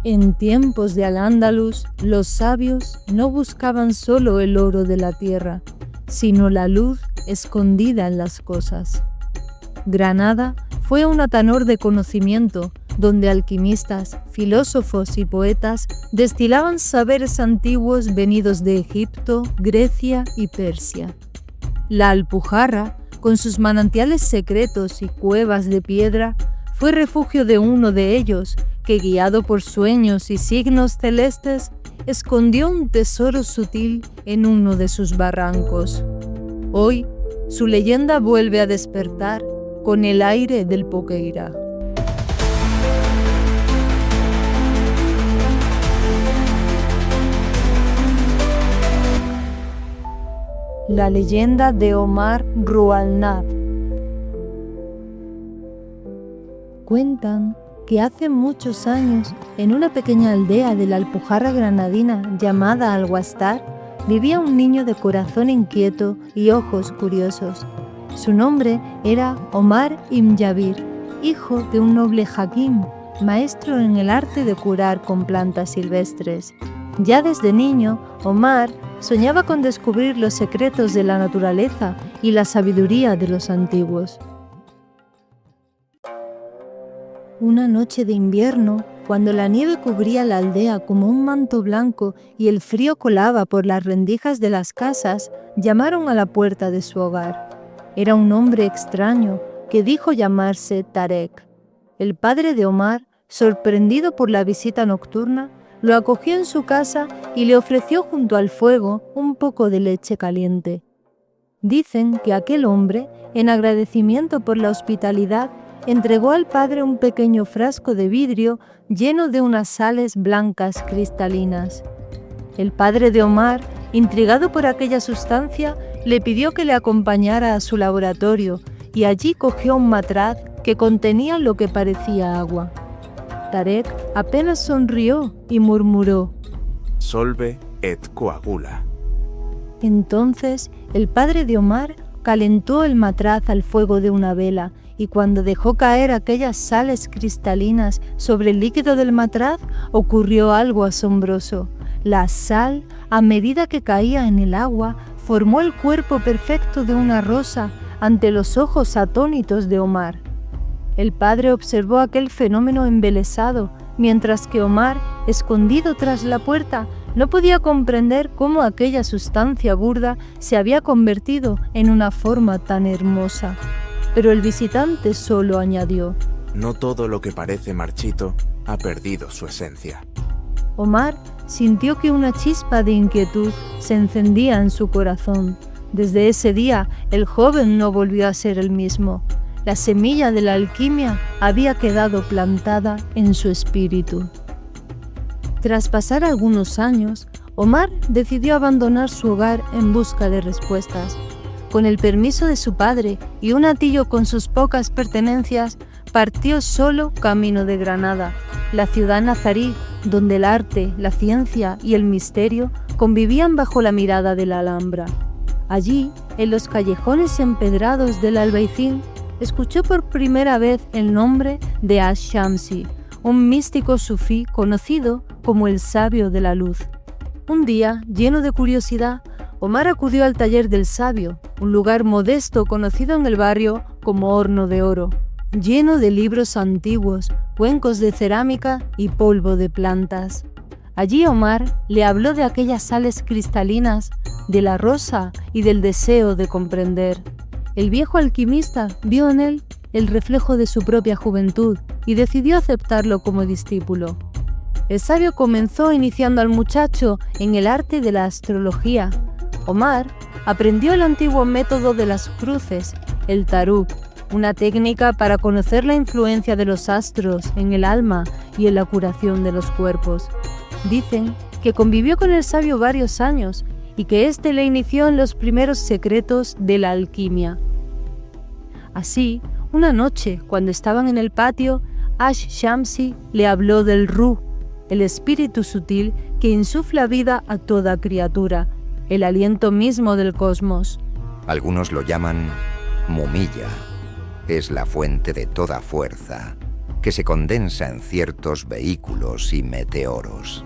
En tiempos de Al-Ándalus, los sabios no buscaban solo el oro de la tierra, sino la luz escondida en las cosas. Granada fue un atanor de conocimiento, donde alquimistas, filósofos y poetas destilaban saberes antiguos venidos de Egipto, Grecia y Persia. La Alpujarra, con sus manantiales secretos y cuevas de piedra, fue refugio de uno de ellos, que guiado por sueños y signos celestes, escondió un tesoro sutil en uno de sus barrancos. Hoy, su leyenda vuelve a despertar con el aire del Poqueira. La leyenda de Omar Rualnab. Cuentan que hace muchos años, en una pequeña aldea de la Alpujarra granadina llamada Alguastar, vivía un niño de corazón inquieto y ojos curiosos. Su nombre era Omar ibn Jabir, hijo de un noble hakim, maestro en el arte de curar con plantas silvestres. Ya desde niño, Omar soñaba con descubrir los secretos de la naturaleza y la sabiduría de los antiguos. Una noche de invierno, cuando la nieve cubría la aldea como un manto blanco y el frío colaba por las rendijas de las casas, llamaron a la puerta de su hogar. Era un hombre extraño que dijo llamarse Tarek. El padre de Omar, sorprendido por la visita nocturna, lo acogió en su casa y le ofreció junto al fuego un poco de leche caliente. Dicen que aquel hombre, en agradecimiento por la hospitalidad, entregó al padre un pequeño frasco de vidrio lleno de unas sales blancas cristalinas. El padre de Omar, intrigado por aquella sustancia, le pidió que le acompañara a su laboratorio y allí cogió un matraz que contenía lo que parecía agua. Tarek apenas sonrió y murmuró: «Solve et coagula». Entonces el padre de Omar calentó el matraz al fuego de una vela y cuando dejó caer aquellas sales cristalinas sobre el líquido del matraz, ocurrió algo asombroso. La sal, a medida que caía en el agua, formó el cuerpo perfecto de una rosa ante los ojos atónitos de Omar. El padre observó aquel fenómeno embelesado, mientras que Omar, escondido tras la puerta, no podía comprender cómo aquella sustancia burda se había convertido en una forma tan hermosa. Pero el visitante solo añadió: «No todo lo que parece marchito ha perdido su esencia». Omar sintió que una chispa de inquietud se encendía en su corazón. Desde ese día, el joven no volvió a ser el mismo. La semilla de la alquimia había quedado plantada en su espíritu. Tras pasar algunos años, Omar decidió abandonar su hogar en busca de respuestas. Con el permiso de su padre y un hatillo con sus pocas pertenencias, partió solo camino de Granada, la ciudad nazarí donde el arte, la ciencia y el misterio convivían bajo la mirada de la Alhambra. Allí, en los callejones empedrados del Albaicín, escuchó por primera vez el nombre de Ash-Shamsi, un místico sufí conocido como el sabio de la luz. Un día, lleno de curiosidad, Omar acudió al taller del sabio, un lugar modesto conocido en el barrio como Horno de Oro, lleno de libros antiguos, cuencos de cerámica y polvo de plantas. Allí Omar le habló de aquellas sales cristalinas, de la rosa y del deseo de comprender. El viejo alquimista vio en él el reflejo de su propia juventud y decidió aceptarlo como discípulo. El sabio comenzó iniciando al muchacho en el arte de la astrología. Omar aprendió el antiguo método de las cruces, el taruk, una técnica para conocer la influencia de los astros en el alma y en la curación de los cuerpos. Dicen que convivió con el sabio varios años y que éste le inició en los primeros secretos de la alquimia. Así, una noche, cuando estaban en el patio, Ash-Shamsi le habló del Ruh, el espíritu sutil que insufla vida a toda criatura, el aliento mismo del cosmos. Algunos lo llaman Mumilla. Es la fuente de toda fuerza, que se condensa en ciertos vehículos y meteoros.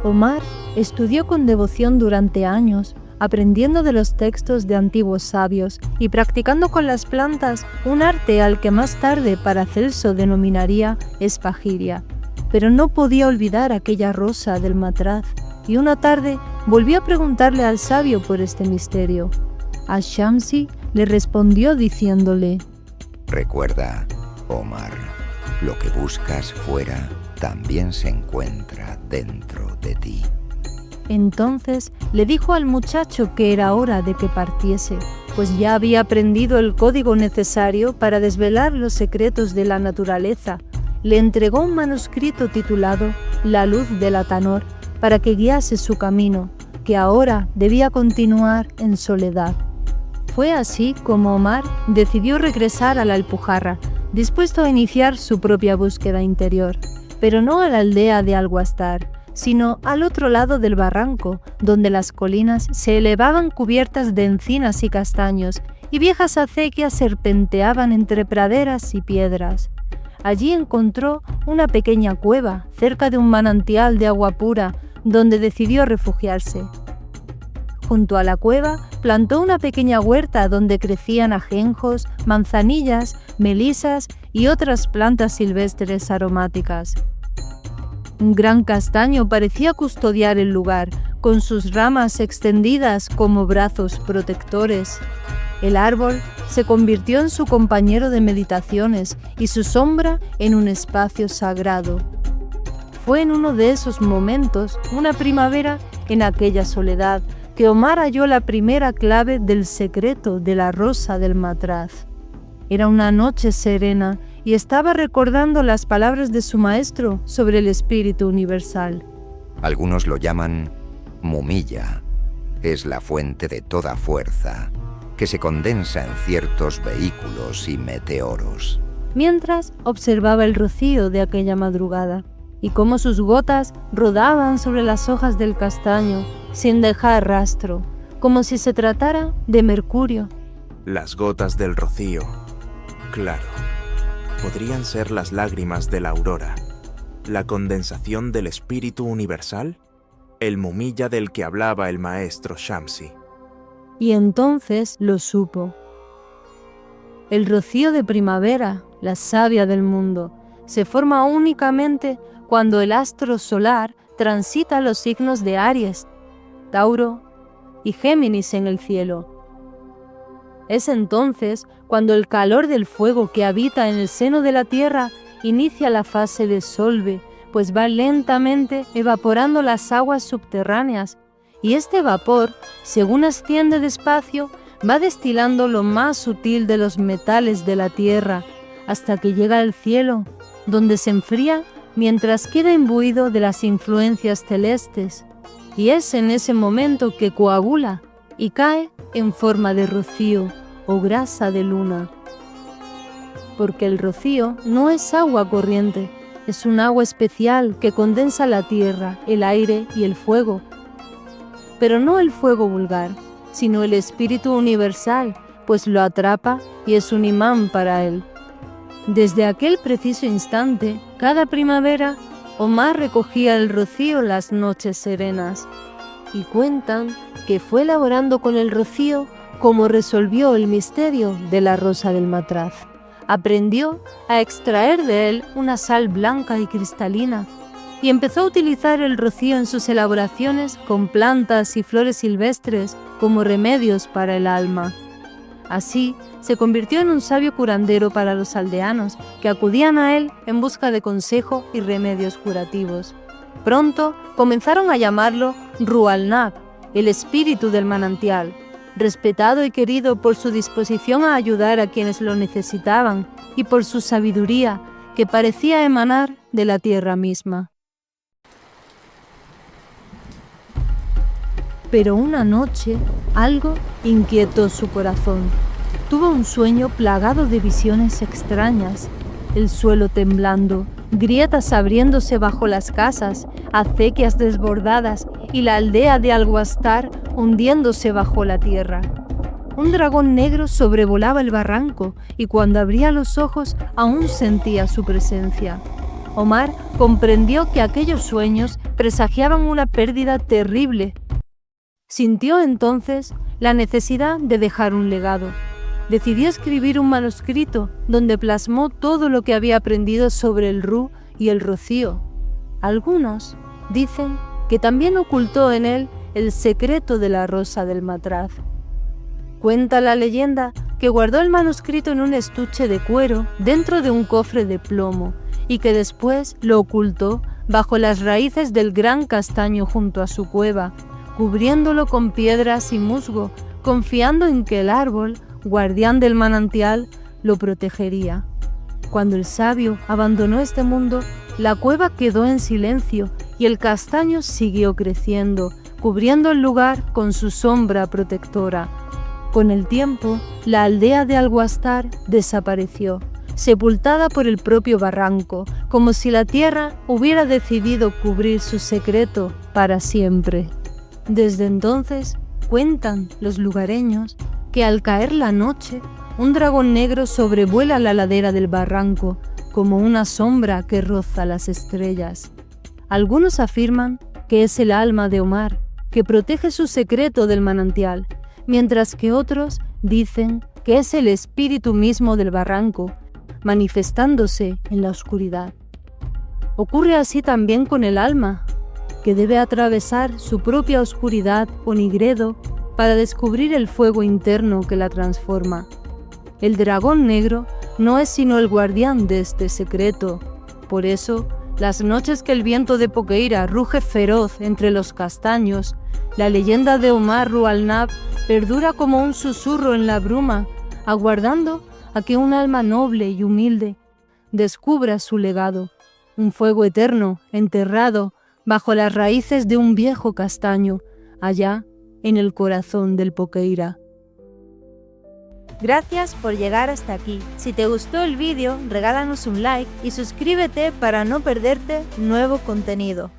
Omar estudió con devoción durante años, aprendiendo de los textos de antiguos sabios y practicando con las plantas un arte al que más tarde Paracelso denominaría espagiria. Pero no podía olvidar aquella rosa del matraz, y una tarde volvió a preguntarle al sabio por este misterio. Ash-Shamsi le respondió diciéndole: Recuerda, Omar, lo que buscas fuera también se encuentra dentro de ti. Entonces le dijo al muchacho que era hora de que partiese, pues ya había aprendido el código necesario para desvelar los secretos de la naturaleza. Le entregó un manuscrito titulado La luz del Atanor para que guiase su camino, que ahora debía continuar en soledad. Fue así como Omar decidió regresar a la Alpujarra, dispuesto a iniciar su propia búsqueda interior, pero no a la aldea de Alguastar, sino al otro lado del barranco, donde las colinas se elevaban cubiertas de encinas y castaños, y viejas acequias serpenteaban entre praderas y piedras. Allí encontró una pequeña cueva, cerca de un manantial de agua pura, donde decidió refugiarse. Junto a la cueva plantó una pequeña huerta donde crecían ajenjos, manzanillas, melisas y otras plantas silvestres aromáticas. Un gran castaño parecía custodiar el lugar, con sus ramas extendidas como brazos protectores. El árbol se convirtió en su compañero de meditaciones y su sombra en un espacio sagrado. Fue en uno de esos momentos, una primavera, en aquella soledad, que Omar halló la primera clave del secreto de la rosa del matraz. Era una noche serena y estaba recordando las palabras de su maestro sobre el espíritu universal. Algunos lo llaman mumilla. Es la fuente de toda fuerza, que se condensa en ciertos vehículos y meteoros. Mientras observaba el rocío de aquella madrugada y cómo sus gotas rodaban sobre las hojas del castaño sin dejar rastro, como si se tratara de mercurio. Las gotas del rocío, claro, podrían ser las lágrimas de la aurora, la condensación del espíritu universal, el mumilla del que hablaba el maestro Shamsi. Y entonces lo supo. El rocío de primavera, la savia del mundo, se forma únicamente cuando el astro solar transita los signos de Aries, Tauro y Géminis en el cielo. Es entonces cuando el calor del fuego que habita en el seno de la tierra inicia la fase de solve, pues va lentamente evaporando las aguas subterráneas, y este vapor, según asciende despacio, va destilando lo más sutil de los metales de la tierra, hasta que llega al cielo, donde se enfría mientras queda imbuido de las influencias celestes, y es en ese momento que coagula y cae en forma de rocío o grasa de luna. Porque el rocío no es agua corriente, es un agua especial que condensa la tierra, el aire y el fuego. Pero no el fuego vulgar, sino el espíritu universal, pues lo atrapa y es un imán para él. Desde aquel preciso instante, cada primavera, Omar recogía el rocío las noches serenas, y cuentan que fue elaborando con el rocío como resolvió el misterio de la rosa del matraz. Aprendió a extraer de él una sal blanca y cristalina, y empezó a utilizar el rocío en sus elaboraciones con plantas y flores silvestres como remedios para el alma. Así, se convirtió en un sabio curandero para los aldeanos que acudían a él en busca de consejo y remedios curativos. Pronto comenzaron a llamarlo Rualnab, el espíritu del manantial, respetado y querido por su disposición a ayudar a quienes lo necesitaban y por su sabiduría que parecía emanar de la tierra misma. Pero una noche algo inquietó su corazón. Tuvo un sueño plagado de visiones extrañas, el suelo temblando, grietas abriéndose bajo las casas, acequias desbordadas y la aldea de Alguastar hundiéndose bajo la tierra. un dragón negro sobrevolaba el barranco y cuando abría los ojos aún sentía su presencia. Omar comprendió que aquellos sueños presagiaban una pérdida terrible. Sintió entonces la necesidad de dejar un legado. Decidió escribir un manuscrito donde plasmó todo lo que había aprendido sobre el Ru y el rocío. Algunos dicen que también ocultó en él el secreto de la rosa del matraz. Cuenta la leyenda que guardó el manuscrito en un estuche de cuero dentro de un cofre de plomo y que después lo ocultó bajo las raíces del gran castaño junto a su cueva, cubriéndolo con piedras y musgo, confiando en que el árbol, guardián del manantial, lo protegería. Cuando el sabio abandonó este mundo, la cueva quedó en silencio y el castaño siguió creciendo, cubriendo el lugar con su sombra protectora. Con el tiempo, la aldea de Alguastar desapareció, sepultada por el propio barranco, como si la tierra hubiera decidido cubrir su secreto para siempre. Desde entonces, cuentan los lugareños que al caer la noche, un dragón negro sobrevuela la ladera del barranco, como una sombra que roza las estrellas. Algunos afirman que es el alma de Omar, que protege su secreto del manantial, mientras que otros dicen que es el espíritu mismo del barranco, manifestándose en la oscuridad. Ocurre así también con el alma, que debe atravesar su propia oscuridad o nigredo para descubrir el fuego interno que la transforma. El dragón negro no es sino el guardián de este secreto. Por eso, las noches que el viento de Poqueira ruge feroz entre los castaños, la leyenda de Omar Ru al-Nab perdura como un susurro en la bruma, aguardando a que un alma noble y humilde descubra su legado, un fuego eterno enterrado bajo las raíces de un viejo castaño, allá en el corazón del Poqueira. Gracias por llegar hasta aquí. Si te gustó el vídeo, regálanos un like y suscríbete para no perderte nuevo contenido.